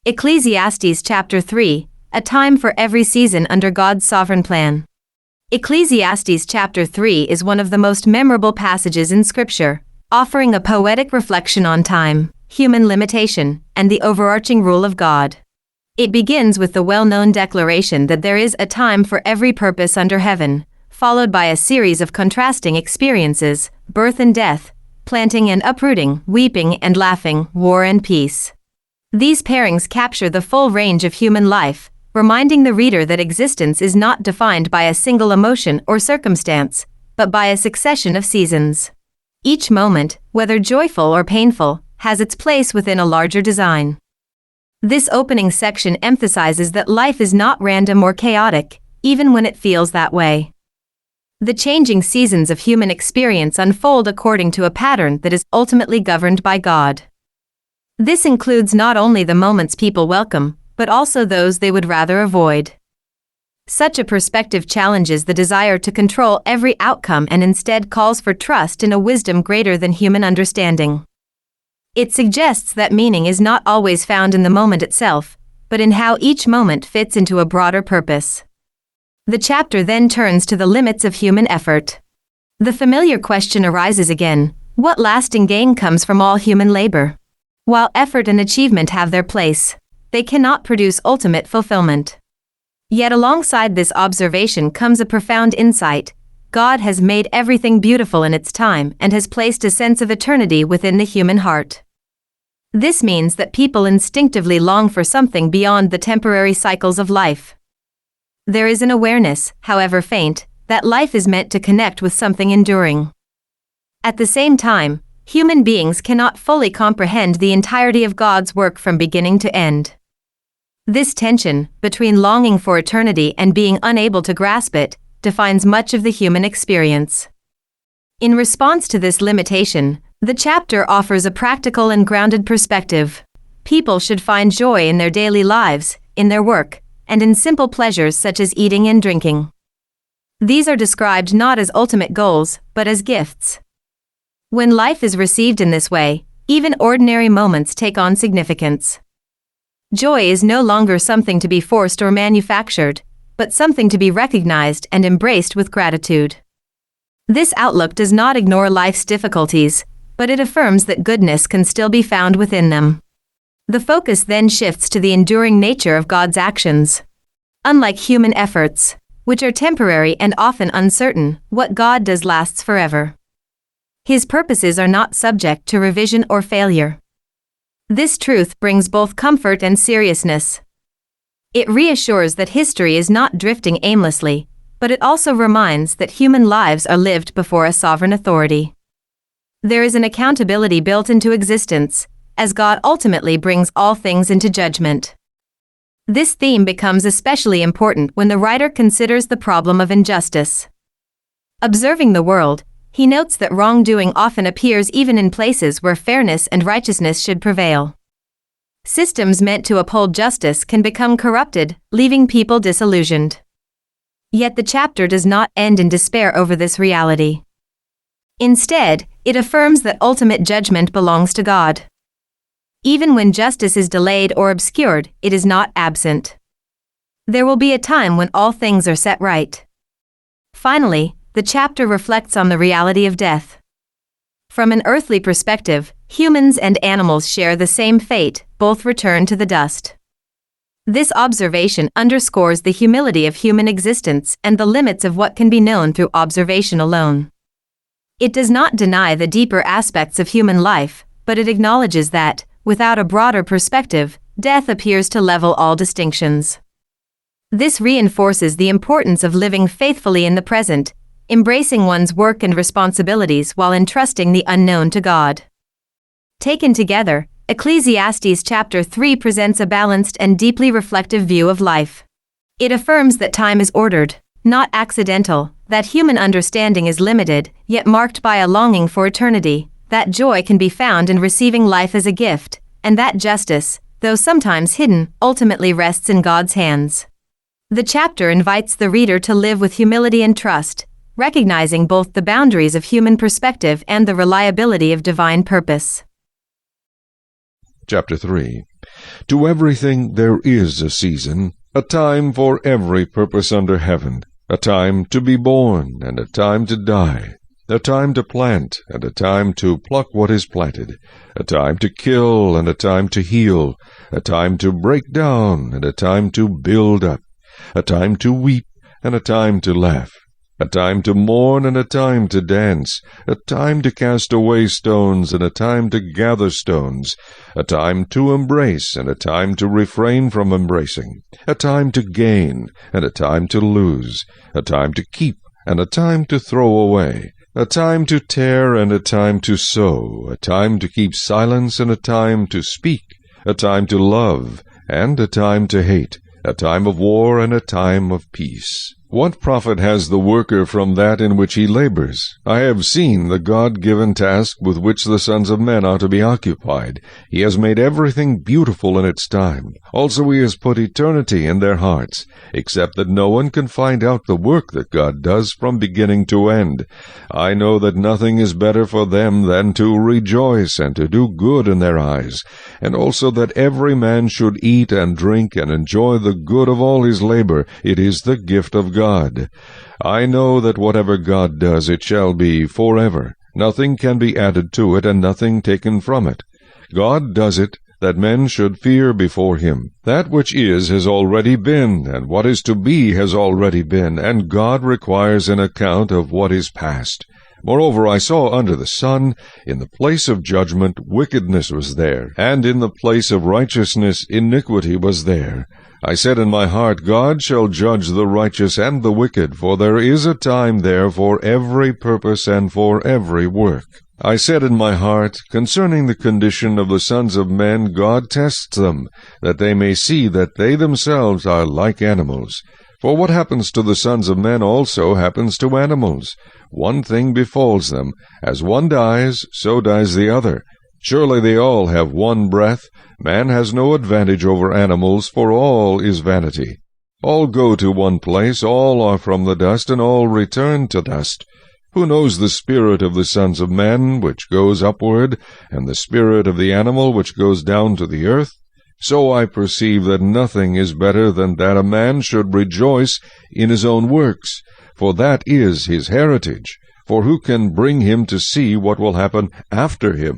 Ecclesiastes chapter 3, a time for every season under God's sovereign plan. Ecclesiastes chapter 3 is one of the most memorable passages in Scripture, offering a poetic reflection on time, human limitation, and the overarching rule of God. It begins with the well-known declaration that there is a time for every purpose under heaven, followed by a series of contrasting experiences: birth and death, planting and uprooting, weeping and laughing, war and peace. These pairings capture the full range of human life, reminding the reader that existence is not defined by a single emotion or circumstance, but by a succession of seasons. Each moment, whether joyful or painful, has its place within a larger design. This opening section emphasizes that life is not random or chaotic, even when it feels that way. The changing seasons of human experience unfold according to a pattern that is ultimately governed by God. This includes not only the moments people welcome, but also those they would rather avoid. Such a perspective challenges the desire to control every outcome and instead calls for trust in a wisdom greater than human understanding. It suggests that meaning is not always found in the moment itself, but in how each moment fits into a broader purpose. The chapter then turns to the limits of human effort. The familiar question arises again: what lasting gain comes from all human labor? While effort and achievement have their place, they cannot produce ultimate fulfillment. Yet alongside this observation comes a profound insight: God has made everything beautiful in its time and has placed a sense of eternity within the human heart. This means that people instinctively long for something beyond the temporary cycles of life. There is an awareness, however faint, that life is meant to connect with something enduring. At the same time, human beings cannot fully comprehend the entirety of God's work from beginning to end. This tension, between longing for eternity and being unable to grasp it, defines much of the human experience. In response to this limitation, the chapter offers a practical and grounded perspective. People should find joy in their daily lives, in their work, and in simple pleasures such as eating and drinking. These are described not as ultimate goals, but as gifts. When life is received in this way, even ordinary moments take on significance. Joy is no longer something to be forced or manufactured, but something to be recognized and embraced with gratitude. This outlook does not ignore life's difficulties, but it affirms that goodness can still be found within them. The focus then shifts to the enduring nature of God's actions. Unlike human efforts, which are temporary and often uncertain, what God does lasts forever. His purposes are not subject to revision or failure. This truth brings both comfort and seriousness. It reassures that history is not drifting aimlessly, but it also reminds that human lives are lived before a sovereign authority. There is an accountability built into existence, as God ultimately brings all things into judgment. This theme becomes especially important when the writer considers the problem of injustice. Observing the world, he notes that wrongdoing often appears even in places where fairness and righteousness should prevail. Systems meant to uphold justice can become corrupted, leaving people disillusioned. Yet the chapter does not end in despair over this reality. Instead, it affirms that ultimate judgment belongs to God. Even when justice is delayed or obscured, it is not absent. There will be a time when all things are set right. Finally, the chapter reflects on the reality of death. From an earthly perspective, humans and animals share the same fate: both return to the dust. This observation underscores the humility of human existence and the limits of what can be known through observation alone. It does not deny the deeper aspects of human life, but it acknowledges that, without a broader perspective, death appears to level all distinctions. This reinforces the importance of living faithfully in the present, embracing one's work and responsibilities while entrusting the unknown to God. Taken together, Ecclesiastes chapter 3 presents a balanced and deeply reflective view of life. It affirms that time is ordered, not accidental, that human understanding is limited, yet marked by a longing for eternity, that joy can be found in receiving life as a gift, and that justice, though sometimes hidden, ultimately rests in God's hands. The chapter invites the reader to live with humility and trust, recognizing both the boundaries of human perspective and the reliability of divine purpose. Chapter 3. To everything there is a season, a time for every purpose under heaven, a time to be born, and a time to die, a time to plant, and a time to pluck what is planted, a time to kill, and a time to heal, a time to break down, and a time to build up, a time to weep, and a time to laugh, a time to mourn, and a time to dance, a time to cast away stones, and a time to gather stones, a time to embrace, and a time to refrain from embracing, a time to gain, and a time to lose, a time to keep, and a time to throw away, a time to tear, and a time to sow, a time to keep silence, and a time to speak, a time to love, and a time to hate, a time of war, and a time of peace. What profit has the worker from that in which he labors? I have seen the God-given task with which the sons of men are to be occupied. He has made everything beautiful in its time. Also he has put eternity in their hearts, except that no one can find out the work that God does from beginning to end. I know that nothing is better for them than to rejoice and to do good in their eyes, and also that every man should eat and drink and enjoy the good of all his labor. It is the gift of God. I know that whatever God does, it shall be forever. Nothing can be added to it, and nothing taken from it. God does it, that men should fear before him. That which is has already been, and what is to be has already been, and God requires an account of what is past. Moreover, I saw under the sun, in the place of judgment, wickedness was there, and in the place of righteousness, iniquity was there. I said in my heart, God shall judge the righteous and the wicked, for there is a time there for every purpose and for every work. I said in my heart, concerning the condition of the sons of men, God tests them, that they may see that they themselves are like animals. For what happens to the sons of men also happens to animals. One thing befalls them. As one dies, so dies the other. Surely they all have one breath. Man has no advantage over animals, for all is vanity. All go to one place, all are from the dust, and all return to dust. Who knows the spirit of the sons of men, which goes upward, and the spirit of the animal, which goes down to the earth? So I perceive that nothing is better than that a man should rejoice in his own works, for that is his heritage. For who can bring him to see what will happen after him?